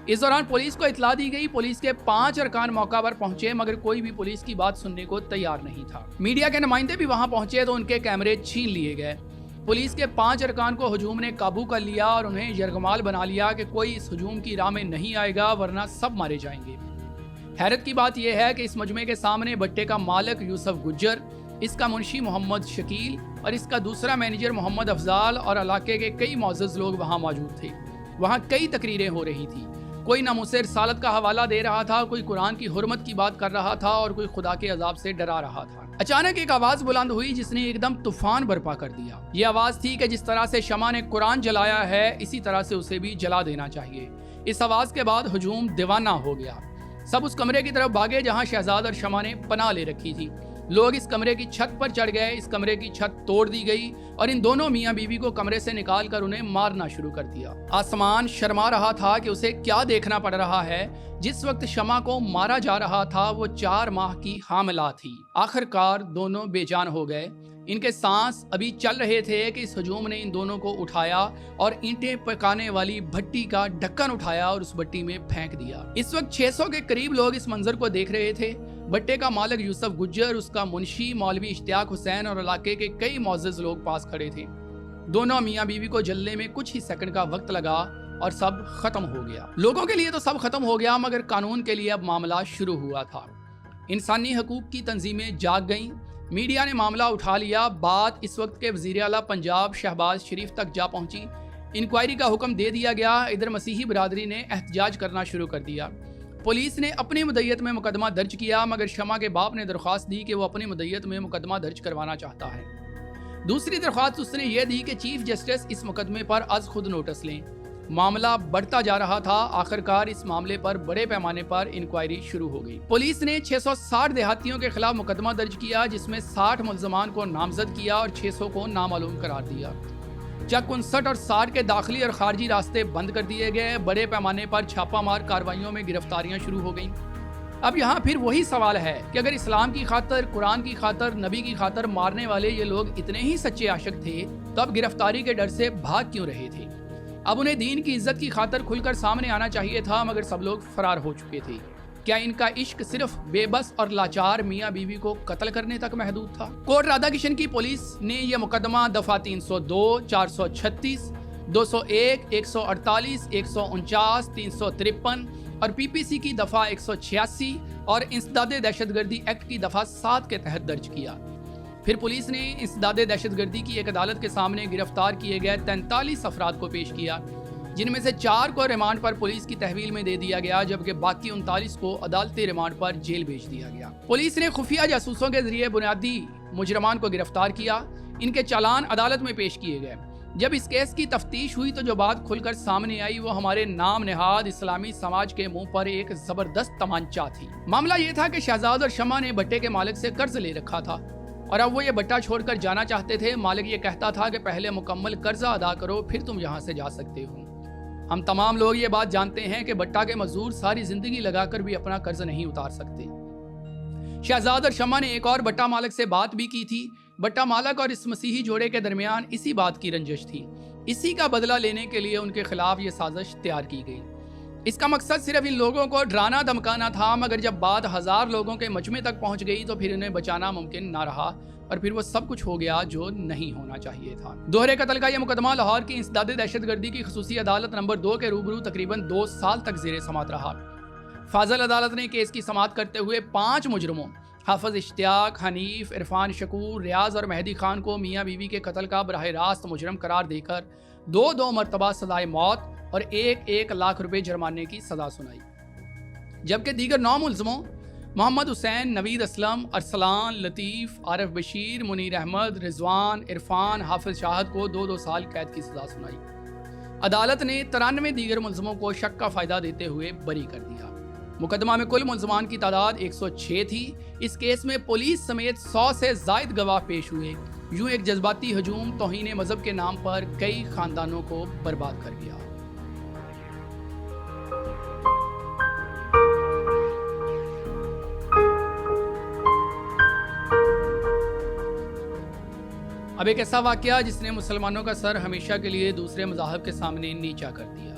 इस दौरान पुलिस को इतला दी गई. पुलिस के 5 अरकान मौका पर पहुंचे, मगर कोई भी पुलिस की बात सुनने को तैयार नहीं था. मीडिया के नुमाइंदे भी वहां पहुंचे तो उनके कैमरे छीन लिए गए. पुलिस के 5 अरकान को हजूम ने काबू कर लिया और उन्हें यरगमाल बना लिया कि कोई इस हजूम की राह में नहीं आएगा वरना सब मारे जाएंगे. हैरत की बात यह है कि इस मजमे के सामने भट्टे का मालिक यूसुफ गुज्जर, इसका मुंशी मोहम्मद शकील और इसका दूसरा मैनेजर मोहम्मद अफजाल और इलाके के कई मोअज़्ज़ज़ लोग वहाँ मौजूद थे. वहाँ कई तकरीरें हो रही थी. कोई नामुसे रिसालत का हवाला दे रहा था, कोई कुरान की हुर्मत की बात कर रहा था और कोई खुदा के अजाब से डरा रहा था. अचानक एक आवाज़ बुलंद हुई जिसने एकदम तूफान बर्पा कर दिया. ये आवाज़ थी कि जिस तरह से शमा ने कुरान जलाया है, इसी तरह से उसे भी जला देना चाहिए. इस आवाज़ के बाद हजूम दीवाना हो गया. सब उस कमरे की तरफ भागे जहां शहजाद और शमा ने पनाह ले रखी थी। लोग इस कमरे की छत पर चढ़ गए। इस कमरे की छत तोड़ दी गई और इन दोनों मियाँ बीवी को कमरे से निकालकर उन्हें मारना शुरू कर दिया। आसमान शर्मा रहा था कि उसे क्या देखना पड़ रहा है। जिस वक्त शमा को मारा जा रहा था वो 4 माह की हामिला थी। आखिरकार दोनों बेजान हो गए। इनके सांस अभी चल रहे थे कि इस हजूम ने इन दोनों को उठाया और ईंटें पकाने वाली भट्टी का ढक्कन उठाया और उस भट्टी में फेंक दिया। इस वक्त 600 के करीब लोग इस मंजर को देख रहे थे। भट्टे का मालिक यूसुफ गुज्जर, उसका मुंशी मौलवी इश्तियाक हुसैन और इलाके के कई मुअज़्ज़िज़ लोग पास खड़े थे। दोनों मियाँ बीवी को जलने में कुछ ही सेकंड का वक्त लगा और सब खत्म हो गया। लोगों के लिए तो सब खत्म हो गया, मगर कानून के लिए अब मामला शुरू हुआ था। इंसानी हकूक की तंजीमें जाग गईं। मीडिया ने मामला उठा लिया। बात इस वक्त के वज़ीर आला पंजाब शहबाज शरीफ तक जा पहुंची। इंक्वायरी का हुक्म दे दिया गया। इधर मसीही बरादरी ने एहतजाज करना शुरू कर दिया। पुलिस ने अपनी मुद्दत में मुकदमा दर्ज किया, मगर शमा के बाप ने दरख्वास्त दी कि वो अपनी मुद्दत में मुकदमा दर्ज करवाना चाहता है। दूसरी दरख्वास्त उसने ये दी कि चीफ जस्टिस इस मुकदमे पर आज खुद नोटिस लें। मामला बढ़ता जा रहा था। आखिरकार इस मामले पर बड़े पैमाने पर इंक्वायरी शुरू हो गई। पुलिस ने 660 देहातियों के खिलाफ मुकदमा दर्ज किया, जिसमें 60 मुल्ज़मान को नामजद किया और 600 को नामालूम करार दिया। जब 59 और 60 के दाखिली और खारजी रास्ते बंद कर दिए गए। बड़े पैमाने पर छापामार कार्रवाइयों में गिरफ्तारियां शुरू हो गईं। अब यहाँ फिर वही सवाल है कि अगर इस्लाम की खातर, कुरान की खातर, नबी की खातर मारने वाले ये लोग इतने ही सच्चे आशिक थे तो अब गिरफ्तारी के डर से भाग क्यों रहे थे? अब उन्हें दीन की इज्जत की खातर खुलकर सामने आना चाहिए था, मगर सब लोग फरार हो चुके थे। क्या इनका इश्क सिर्फ बेबस और लाचार मियाँ बीवी को कत्ल करने तक महदूद था? कोट राधा किशन की पुलिस ने यह मुकदमा दफा 302, 436, 201, 148, 149, 353 और पीपीसी की दफा 186 और इंसदादे दहशतगर्दी एक्ट की दफा 7 के तहत दर्ज किया। फिर पुलिस ने इंसदादे दहशतगर्दी की एक अदालत के सामने गिरफ्तार किए गए 43 अफराद को पेश किया, जिनमें से 4 को रिमांड पर पुलिस की तहवील में दे दिया गया, जबकि बाकी 39 को अदालती रिमांड पर जेल भेज दिया गया। पुलिस ने खुफिया जासूसों के जरिए बुनियादी मुजरमान को गिरफ्तार किया। इनके चालान अदालत में पेश किए गए। जब इस केस की तफ्तीश हुई तो जो बात खुलकर सामने आई वो हमारे नाम नेहाद इस्लामी समाज के मुंह पर एक जबरदस्त तमांचा थी। मामला ये था कि शहजाद और शमा ने भट्टे के मालिक से कर्ज ले रखा था और अब वो ये भट्टा छोड़कर जाना चाहते थे। मालिक ये कहता था कि पहले मुकम्मल कर्जा अदा करो, फिर तुम यहाँ से जा सकते हो। हम तमाम लोग ये बात जानते हैं कि भट्टा के मजदूर सारी जिंदगी लगाकर भी अपना कर्ज नहीं उतार सकते। शहजाद और शमा ने एक और भट्टा मालिक से बात भी की थी। भट्टा मालिक और इस मसीही जोड़े के दरमियान इसी बात की रंजिश थी। इसी का बदला लेने के लिए उनके खिलाफ ये साजिश तैयार की गई। इसका मकसद सिर्फ इन लोगों को डराना धमकाना था, मगर जब बात 1000 लोगों के मजमे तक पहुंच गई तो फिर उन्हें बचाना मुमकिन ना रहा और फिर वो सब कुछ हो गया जो नहीं होना चाहिए था। दोहरे कत्ल का यह मुकदमा लाहौर की इंसदादे दहशतगर्दी की खसूसी अदालत नंबर 2 के रूबरू तकरीबन 2 साल तक ज़ेरे समात रहा। फाजल अदालत ने केस की समात करते हुए 5 मुजरमों हाफिज इश्तियाक, हनीफ, इरफान शकूर, रियाज और मेहदी खान को मियाँ बीवी के कत्ल का बराह रास्त मुजरम करार देकर 2 मरतबा सजाए मौत और 1 लाख रुपए जुर्माने की सजा सुनाई, जबकि दीगर 9 मुल्ज़मों मोहम्मद हुसैन, नवीद असलम, अरसलान, लतीफ़, आरिफ बशीर, मुनीर अहमद, रिजवान, इरफान, हाफिज शाहद को 2 साल कैद की सजा सुनाई। अदालत ने 93 दीगर मुल्ज़मों को शक का फ़ायदा देते हुए बरी कर दिया। मुकदमा में कुल मुल्ज़मान की तादाद 106 थी। इस केस में पुलिस समेत 100 से ज़ायद गवाह पेश हुए। यूँ एक जज्बाती हजूम तौहीन मज़हब के नाम पर कई ख़ानदानों को बर्बाद कर गया। अब एक ऐसा वाक़या जिसने मुसलमानों का सर हमेशा के लिए दूसरे मज़ाहब के सामने नीचा कर दिया।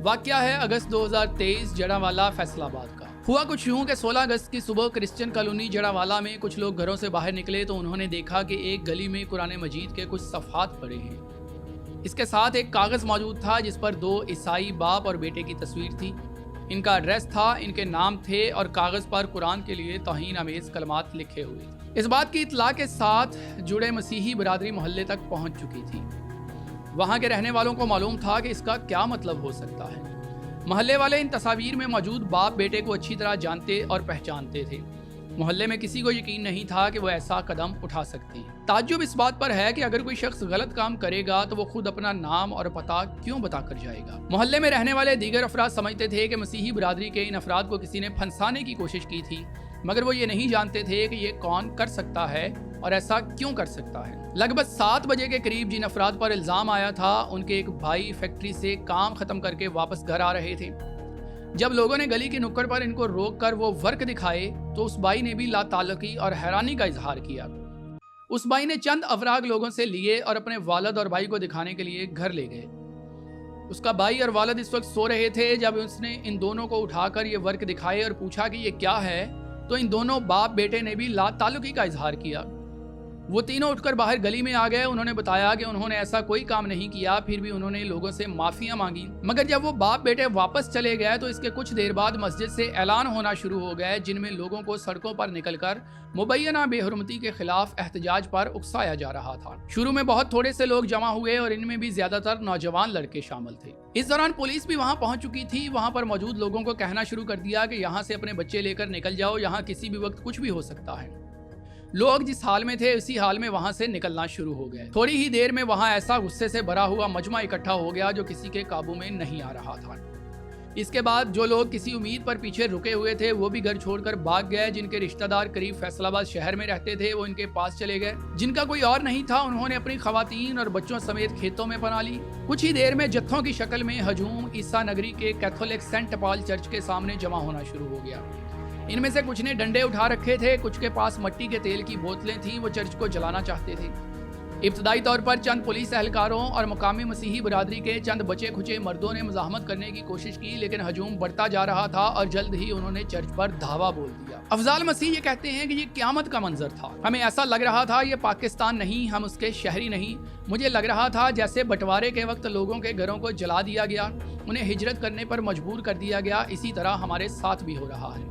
वाक़या है अगस्त 2023 जड़ावाला फैसलाबाद का। हुआ कुछ यूँ कि 16 अगस्त की सुबह क्रिश्चियन कॉलोनी जड़ावाला में कुछ लोग घरों से बाहर निकले तो उन्होंने देखा कि एक गली में कुरान मजीद के कुछ सफ़हात पड़े हैं। इसके साथ एक कागज़ मौजूद था जिस पर 2 ईसाई बाप और बेटे की तस्वीर थी। इनका एड्रेस था, इनके नाम थे और कागज़ पर कुरान के लिए तौहीन अमेज़ कलमात लिखे हुए। इस बात की इत्तला के साथ जुड़े मसीही बरादरी मोहल्ले तक पहुंच चुकी थी। वहां के रहने वालों को मालूम था कि इसका क्या मतलब हो सकता है। मोहल्ले वाले इन तस्वीर में मौजूद बाप बेटे को अच्छी तरह जानते और पहचानते थे। محلے میں کسی کو یقین نہیں تھا کہ وہ ایسا قدم اٹھا سکتی ہے۔ تعجب اس بات پر ہے کہ اگر کوئی شخص غلط کام کرے گا تو وہ خود اپنا نام اور پتہ کیوں بتا کر جائے گا۔ محلے میں رہنے والے دیگر افراد سمجھتے تھے کہ مسیحی برادری کے ان افراد کو کسی نے پھنسانے کی کوشش کی تھی، مگر وہ یہ نہیں جانتے تھے کہ یہ کون کر سکتا ہے اور ایسا کیوں کر سکتا ہے۔ لگ بھگ 7 بجے کے قریب جن افراد پر الزام آیا تھا ان کے ایک بھائی فیکٹری سے کام ختم کر کے واپس گھر آ رہے تھے۔ جب لوگوں نے گلی کی نکڑ پر ان کو روک کر وہ ورک دکھائے تو اس بھائی نے بھی لا تعلقی اور حیرانی کا اظہار کیا۔ اس بھائی نے چند افراغ لوگوں سے لیے اور اپنے والد اور بھائی کو دکھانے کے لیے گھر لے گئے۔ اس کا بھائی اور والد اس وقت سو رہے تھے جب اس نے ان دونوں کو اٹھا کر یہ ورک دکھائے اور پوچھا کہ یہ کیا ہے، تو ان دونوں باپ بیٹے نے بھی لا تعلقی کا اظہار کیا۔ وہ تینوں اٹھ کر باہر گلی میں آ گئے۔ انہوں نے بتایا کہ انہوں نے ایسا کوئی کام نہیں کیا، پھر بھی انہوں نے لوگوں سے معافیاں مانگی، مگر جب وہ باپ بیٹے واپس چلے گئے تو اس کے کچھ دیر بعد مسجد سے اعلان ہونا شروع ہو گئے جن میں لوگوں کو سڑکوں پر نکل کر مبینہ بے حرمتی کے خلاف احتجاج پر اکسایا جا رہا تھا۔ شروع میں بہت تھوڑے سے لوگ جمع ہوئے اور ان میں بھی زیادہ تر نوجوان لڑکے شامل تھے۔ اس دوران پولیس بھی وہاں پہنچ چکی تھی۔ وہاں پر موجود لوگوں کو کہنا شروع کر دیا کہ یہاں سے اپنے بچے لے کر نکل جاؤ، یہاں کسی بھی وقت کچھ بھی ہو سکتا ہے۔ لوگ جس حال میں تھے اسی حال میں وہاں سے نکلنا شروع ہو گئے۔ تھوڑی ہی دیر میں وہاں ایسا غصے سے بھرا ہوا مجمع اکٹھا ہو گیا جو کسی کے قابو میں نہیں آ رہا تھا۔ اس کے بعد جو لوگ کسی امید پر پیچھے رکے ہوئے تھے وہ بھی گھر چھوڑ کر بھاگ گئے۔ جن کے رشتہ دار قریب فیصل آباد شہر میں رہتے تھے وہ ان کے پاس چلے گئے۔ جن کا کوئی اور نہیں تھا انہوں نے اپنی خواتین اور بچوں سمیت کھیتوں میں پناہ لی۔ کچھ ہی دیر میں جتھوں کی شکل میں ہجوم عیسیٰ نگری کے کیتھولک سینٹ پال چرچ کے سامنے جمع ہونا شروع ہو گیا۔ ان میں سے کچھ نے ڈنڈے اٹھا رکھے تھے، کچھ کے پاس مٹی کے تیل کی بوتلیں تھیں، وہ چرچ کو جلانا چاہتے تھے۔ ابتدائی طور پر چند پولیس اہلکاروں اور مقامی مسیحی برادری کے چند بچے کھچے مردوں نے مزاحمت کرنے کی کوشش کی، لیکن ہجوم بڑھتا جا رہا تھا اور جلد ہی انہوں نے چرچ پر دھاوا بول دیا۔ افضال مسیح یہ کہتے ہیں کہ یہ قیامت کا منظر تھا۔ ہمیں ایسا لگ رہا تھا یہ پاکستان نہیں، ہم اس کے شہری نہیں۔ مجھے لگ رہا تھا جیسے بٹوارے کے وقت لوگوں کے گھروں کو جلا دیا گیا، انہیں ہجرت کرنے پر مجبور کر دیا گیا، اسی طرح ہمارے ساتھ بھی ہو رہا ہے۔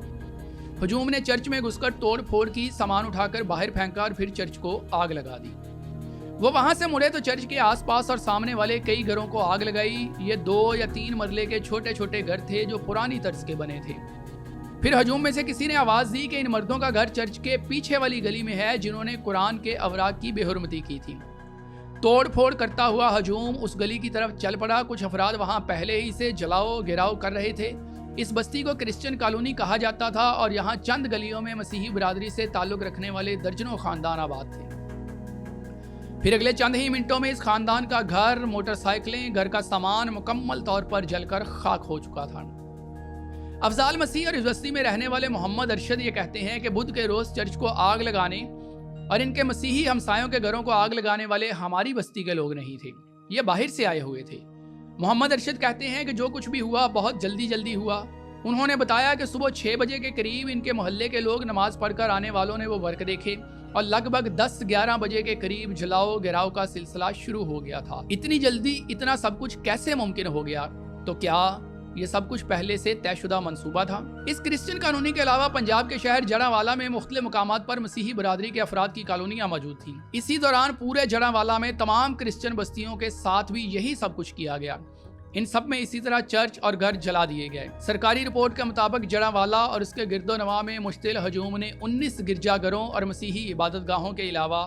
ہجوم نے چرچ میں گھس کر توڑ پھوڑ کی، سامان اٹھا کر باہر پھینکا اور پھر چرچ کو آگ لگا دی۔ وہ وہاں سے مڑے تو چرچ کے آس پاس اور سامنے والے کئی گھروں کو آگ لگائی۔ یہ 2 یا 3 مرلے کے چھوٹے چھوٹے گھر تھے جو پرانی طرز کے بنے تھے۔ پھر ہجوم میں سے کسی نے آواز دی کہ ان مردوں کا گھر چرچ کے پیچھے والی گلی میں ہے جنہوں نے قرآن کے اوراق کی بے حرمتی کی تھی۔ توڑ پھوڑ کرتا ہوا ہجوم اس گلی کی طرف چل پڑا۔ کچھ افراد وہاں پہلے ہی سے جلاؤ گراؤ کر رہے تھے۔ اس بستی کو کرسچن کالونی کہا جاتا تھا اور یہاں چند گلیوں میں مسیحی برادری سے تعلق رکھنے والے درجنوں خاندان آباد تھے۔ پھر اگلے چند ہی منٹوں میں اس خاندان کا گھر، موٹر سائیکلیں، گھر کا سامان مکمل طور پر جل کر خاک ہو چکا تھا۔ افضال مسیح اور اس بستی میں رہنے والے محمد ارشد یہ کہتے ہیں کہ بدھ کے روز چرچ کو آگ لگانے اور ان کے مسیحی ہمسایوں کے گھروں کو آگ لگانے والے ہماری بستی کے لوگ نہیں تھے، یہ باہر سے آئے ہوئے تھے۔ محمد ارشد کہتے ہیں کہ جو کچھ بھی ہوا بہت جلدی ہوا۔ انہوں نے بتایا کہ صبح 6 بجے کے قریب ان کے محلے کے لوگ نماز پڑھ کر آنے والوں نے وہ ورک دیکھے اور لگ بھگ 10-11 بجے کے قریب جلاؤ گراؤ کا سلسلہ شروع ہو گیا تھا۔ اتنی جلدی اتنا سب کچھ کیسے ممکن ہو گیا؟ تو کیا یہ سب کچھ پہلے سے طے شدہ منصوبہ تھا؟ اس کرسچن کالونی کے علاوہ پنجاب کے شہر جڑاوالا میں مختلف مقامات پر مسیحی برادری کے افراد کی کالونیاں موجود تھیں۔ اسی دوران پورے جڑاوالا میں تمام کرسچن بستیوں کے ساتھ بھی یہی سب کچھ کیا گیا۔ ان سب میں اسی طرح چرچ اور گھر جلا دیے گئے۔ سرکاری رپورٹ کے مطابق جڑاوالا اور اس کے گرد و نواح میں مشتعل ہجوم نے 19 گرجا گھروں اور مسیحی عبادت گاہوں کے علاوہ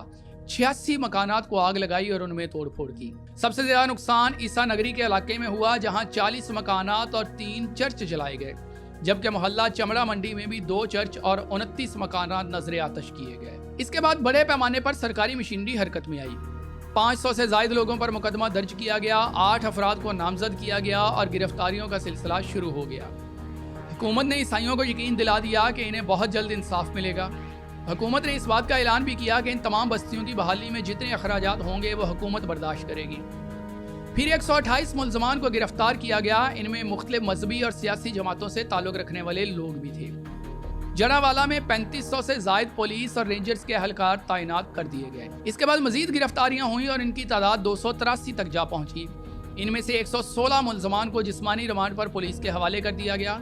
86 مکانات کو آگ لگائی اور ان میں توڑ پھوڑ کی۔ سب سے زیادہ نقصان عیسیٰ نگری کے علاقے میں ہوا جہاں 40 مکانات اور 3 چرچ جلائے گئے، جبکہ محلہ چمڑا منڈی میں بھی 2 چرچ اور 29 مکانات نذر آتش کیے گئے۔ اس کے بعد بڑے پیمانے پر سرکاری مشینری حرکت میں آئی۔ 500 سے زائد لوگوں پر مقدمہ درج کیا گیا، 8 افراد کو نامزد کیا گیا اور گرفتاریوں کا سلسلہ شروع ہو گیا۔ حکومت نے عیسائیوں کو یقین دلا دیا کہ انہیں بہت جلد انصاف ملے گا۔ حکومت نے اس بات کا اعلان بھی کیا کہ ان تمام بستیوں کی بحالی میں جتنے اخراجات ہوں گے وہ حکومت برداشت کرے گی۔ پھر 128 ملزمان کو گرفتار کیا گیا۔ ان میں مختلف مذہبی اور سیاسی جماعتوں سے تعلق رکھنے والے لوگ بھی تھے۔ جڑاوالا میں 3500 سے زائد پولیس اور رینجرز کے اہلکار تعینات کر دیے گئے۔ اس کے بعد مزید گرفتاریاں ہوئیں اور ان کی تعداد 283 تک جا پہنچی۔ ان میں سے 116 ملزمان کو جسمانی ریمانڈ پر پولیس کے حوالے کر دیا گیا۔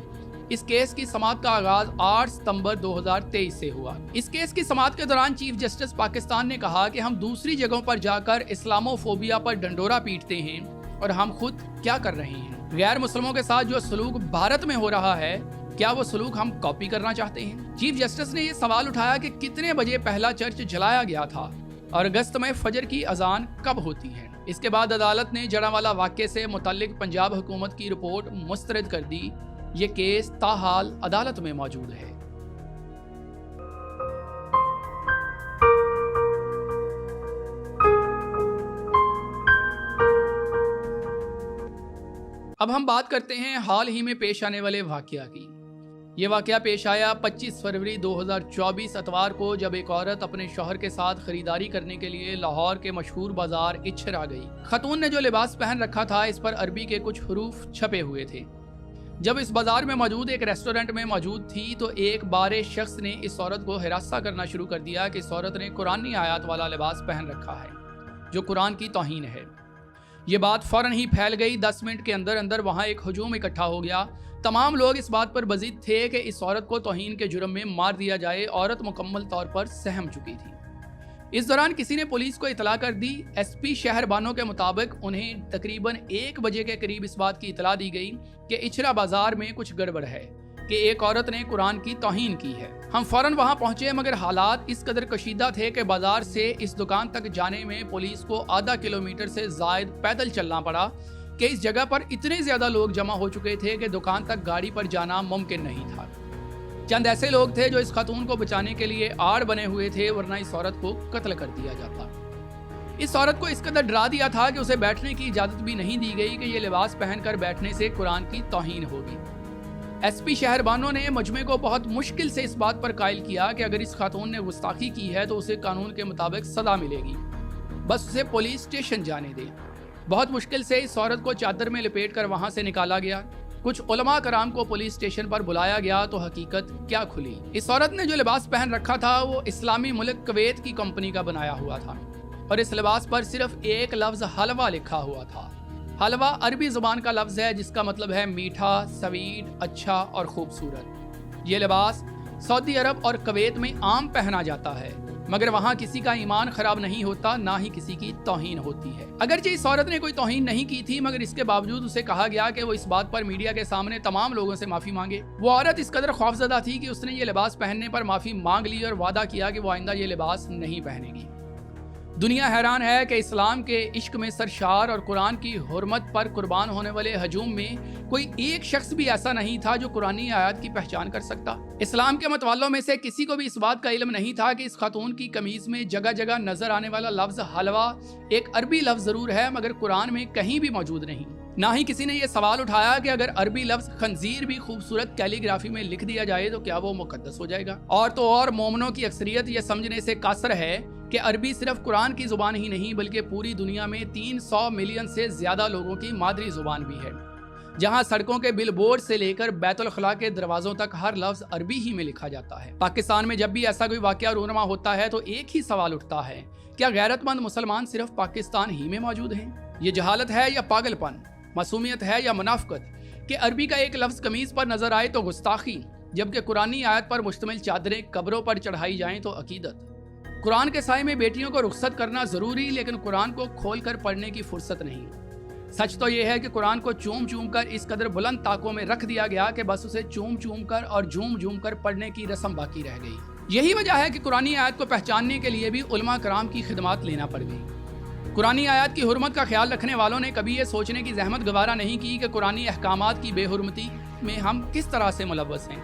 اس کیس کی سماعت کا آغاز 8 ستمبر 2023 سے ہوا۔ اس کیس کی سماعت کے دوران چیف جسٹس پاکستان نے کہا کہ ہم دوسری جگہوں پر جا کر اسلاموفوبیا پر ڈنڈورا پیٹتے ہیں اور ہم خود کیا کر رہے ہیں۔ غیر مسلموں کے ساتھ جو سلوک بھارت میں ہو رہا ہے क्या वो सलूक हम कॉपी करना चाहते हैं? चीफ जस्टिस ने ये सवाल उठाया कि कितने बजे पहला चर्च जलाया गया था और अगस्त में फजर की अजान कब होती है। इसके बाद अदालत ने जड़ावाला वाक़े से मुतल्लिक पंजाब हुकूमत की रिपोर्ट मुस्तरद कर दी। ये केस ताहाल अदालत में मौजूद है। अब हम बात करते हैं हाल ही में पेश आने वाले वाक़या की। ये वाक़या पेश आया 25 फरवरी 2024 इतवार को, जब एक औरत अपने शौहर के साथ खरीदारी करने के लिए लाहौर के मशहूर बाजार इच्छर आ गई। खतून ने जो लिबास पहन रखा था इस पर अरबी के कुछ हरूफ छपे हुए थे। जब इस बाजार में मौजूद एक रेस्टोरेंट में मौजूद थी तो एक बारे शख्स ने इस औरत को हिरासा करना शुरू कर दिया कि इस औरत ने कुरानी आयत वाला लिबास पहन रखा है जो कुरान की तौहीन है। ये बात फौरन ही फैल गई। 10 मिनट के अंदर अंदर वहाँ एक हजूम इकट्ठा हो गया। तमाम लोग इस बात पर बज़िद थे कि इस औरत को तौहीन के जुर्म में मार दिया जाए। औरत मुकम्मल तौर पर सहम चुकी थी। इस दौरान किसी ने पुलिस को इतला कर दी। एसपी शहर बानो के मुताबिक उन्हें तकरीबन 1 बजे के करीब इस बात की इतला दी गई कि इचरा बाजार में कुछ गड़बड़ है, कि एक औरत ने कुरान की तौहीन की है। हम फौरन वहां पहुंचे, मगर हालात इस कदर कशीदा थे कि बाजार से इस दुकान तक जाने में पुलिस को आधा किलोमीटर से जायद पैदल चलना पड़ा कि इस जगह पर इतने ज्यादा लोग जमा हो चुके थे कि दुकान तक गाड़ी पर जाना मुमकिन नहीं था। चंद ऐसे लोग थे जो इस खातून को बचाने के लिए आड़ बने हुए थे, वरना इस औरत को कत्ल कर दिया जाता। इस औरत को इस कदर डरा दिया था कि उसे बैठने की इजाजत भी नहीं दी गई कि ये लिबास पहनकर बैठने से कुरान की तौहीन होगी। एसपी शहर बानो ने मजमे को बहुत मुश्किल से इस बात पर कायल किया कि अगर इस खातून ने गुस्ताखी की है तो उसे कानून के मुताबिक सजा मिलेगी, बस उसे पुलिस स्टेशन जाने दे। बहुत मुश्किल से इस औरत को चादर में लपेट कर वहां से निकाला गया। कुछ उलमा कराम को पुलिस स्टेशन पर बुलाया गया तो हकीकत क्या खुली। इस औरत ने जो लिबास पहन रखा था वो इस्लामी मुल्क कुवैत की कंपनी का बनाया हुआ था और इस लिबास पर सिर्फ एक लफ्ज हलवा लिखा हुआ था। हलवा अरबी जुबान का लफ्ज है जिसका मतलब है मीठा, स्वीट, अच्छा और खूबसूरत। ये लिबास सऊदी अरब और कुवैत में आम पहना जाता है, मगर वहाँ किसी का ईमान खराब नहीं होता, ना ही किसी की तौहीन होती है। अगरचे इस औरत ने कोई तौहीन नहीं की थी, मगर इसके बावजूद उसे कहा गया कि वो इस बात पर मीडिया के सामने तमाम लोगों से माफी मांगे। वो औरत इस कदर खौफजदा थी कि उसने ये लिबास पहनने पर माफी मांग ली और वादा किया कि वो आइंदा ये लिबास नहीं पहनेगी। दुनिया हैरान है कि इस्लाम के इश्क में सरशार और कुरान की हुर्मत पर कुर्बान होने वाले हजूम में कोई एक शख्स भी ऐसा नहीं था जो कुरानी आयत की पहचान कर सकता। इस्लाम के मतवालों में से किसी को भी इस बात का इल्म नहीं था कि इस खातून की कमीज में जगह जगह नजर आने वाला लफ्ज हलवा एक अरबी लफ्ज जरूर है, मगर कुरान में कहीं भी मौजूद नहीं। ना ही किसी ने यह सवाल उठाया कि अगर अरबी लफ्ज खंजीर भी खूबसूरत कैलीग्राफी में लिख दिया जाए तो क्या वो मुकद्दस हो जाएगा। और तो और मोमनों की अक्सरियत यह समझने से कासर है कि अरबी सिर्फ कुरान की जुबान ही नहीं बल्कि पूरी दुनिया में 300 मिलियन से ज्यादा लोगों की मादरी जुबान भी है, जहां सड़कों के बिलबोर्ड से लेकर बैतुल खला के दरवाजों तक हर लफ्ज अरबी ही में लिखा जाता है। पाकिस्तान में जब भी ऐसा कोई वाकया रूनमा होता है तो एक ही सवाल उठता है, क्या गैरतमंद मुसलमान सिर्फ पाकिस्तान ही में मौजूद हैं? ये जहालत है या पागलपन, मासूमियत है या मुनाफकत कि अरबी का एक लफ्ज कमीज पर नजर आए तो गुस्ताखी, जबकि कुरानी आयत पर मुश्तमिल चादरें कब्रों पर चढ़ाई जाएं तो अकीदत। कुरान के साए में बेटियों को रुखसत करना जरूरी, लेकिन कुरान को खोल कर पढ़ने की फुर्सत नहीं। सच तो यह है कि कुरान को चूम चूम कर इस कदर बुलंद ताकों में रख दिया गया कि बस उसे चूम चूम कर और झूम झूम कर पढ़ने की रस्म बाकी रह गई। यही वजह है कि कुरानी आयत को पहचानने के लिए भी उलमा कराम की खिदमत लेना पड़ गई। कुरानी आयत की हुर्मत का ख्याल रखने वालों ने कभी ये सोचने की जहमत गवारा नहीं की कि कुरानी अहकामात की बेहुरमती में हम किस तरह से मुलव्वस हैं।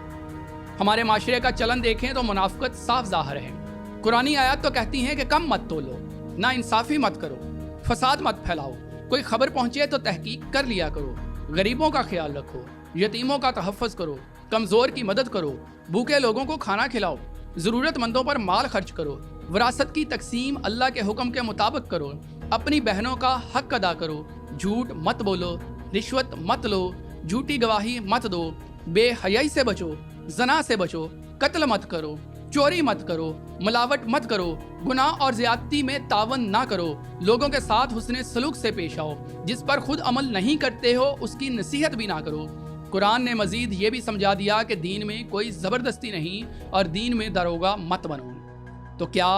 हमारे माशरे का चलन देखें तो मुनाफिकत साफ जाहिर है। कुरानी आयत तो कहती हैं कि कम मत तोलो, ना इंसाफी मत करो, फसाद मत फैलाओ, कोई खबर पहुंचे तो तहकीक कर लिया करो, गरीबों का ख्याल रखो, यतीमों का तहफ़्फ़ुज़ करो, कमज़ोर की मदद करो, भूखे लोगों को खाना खिलाओ, ज़रूरतमंदों पर माल खर्च करो, विरासत की तकसीम अल्लाह के हुक्म के मुताबिक करो, अपनी बहनों का हक अदा करो, झूठ मत बोलो, रिश्वत मत लो, झूठी गवाही मत दो, बेहयाई से बचो, जना से बचो, कत्ल मत करो, चोरी मत करो, मिलावट मत करो, गुनाह और ज्यादती में तावन ना करो, लोगों के साथ हुस्ने सलूक से पेश आओ, जिस पर खुद अमल नहीं करते हो उसकी नसीहत भी ना करो। कुरान ने मजीद ये भी समझा दिया कि दीन में कोई ज़बरदस्ती नहीं और दीन में दरोगा मत बनो। तो क्या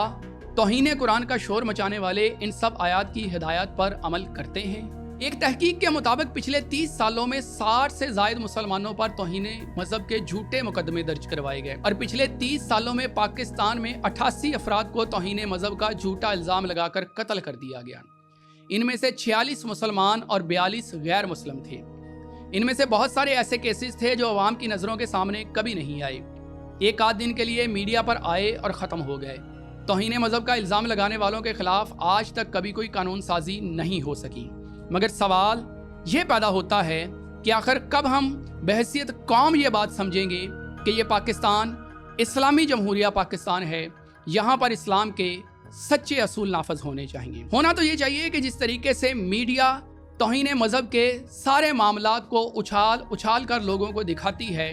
तौहीन कुरान का शोर मचाने वाले इन सब आयात की हिदायत पर अमल करते हैं? एक तहकीक के मुताबिक पिछले 30 सालों में 60 से ज्यादा मुसलमानों पर तौहीन मजहब के झूठे मुकदमे दर्ज करवाए गए और पिछले 30 सालों में पाकिस्तान में 88 अफराद को तौहीन मजहब का झूठा इल्जाम लगाकर कत्ल कर दिया गया। इनमें से 46 मुसलमान और 42 गैर मुस्लिम थे। इनमें से बहुत सारे ऐसे केसेस थे जो अवाम की नज़रों के सामने कभी नहीं आए, एक आध दिन के लिए मीडिया पर आए और ख़त्म हो गए। तौहीन मजहब का इल्ज़ाम लगाने वालों के खिलाफ आज तक कभी कोई कानून साजी नहीं हो सकी। मगर सवाल ये पैदा होता है कि आखिर कब हम बहैसियत कौम ये बात समझेंगे कि ये पाकिस्तान इस्लामी जमहूरिया पाकिस्तान है, यहाँ पर इस्लाम के सच्चे असूल नाफज होने चाहिए। होना तो ये चाहिए कि जिस तरीके से मीडिया तौहीन मजहब के सारे मामलात को उछाल कर लोगों को दिखाती है,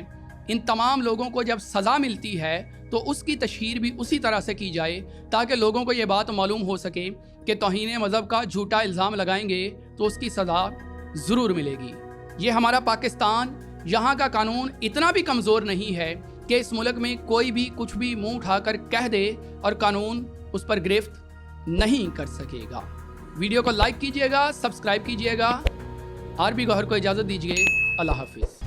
इन तमाम लोगों को जब सज़ा मिलती है तो उसकी तशहीर भी उसी तरह से की जाए ताकि लोगों को ये बात मालूम हो सके कि तौहीन मजहब का झूठा इल्ज़ाम लगाएंगे तो उसकी सज़ा ज़रूर मिलेगी। ये हमारा पाकिस्तान, यहाँ का कानून इतना भी कमज़ोर नहीं है कि इस मुल्क में कोई भी कुछ भी मुंह उठाकर कह दे और कानून उस पर गिरफ्त नहीं कर सकेगा। वीडियो को लाइक कीजिएगा, सब्सक्राइब कीजिएगा। आरबी गौहर को इजाज़त दीजिए। अल्लाह हाफिज़।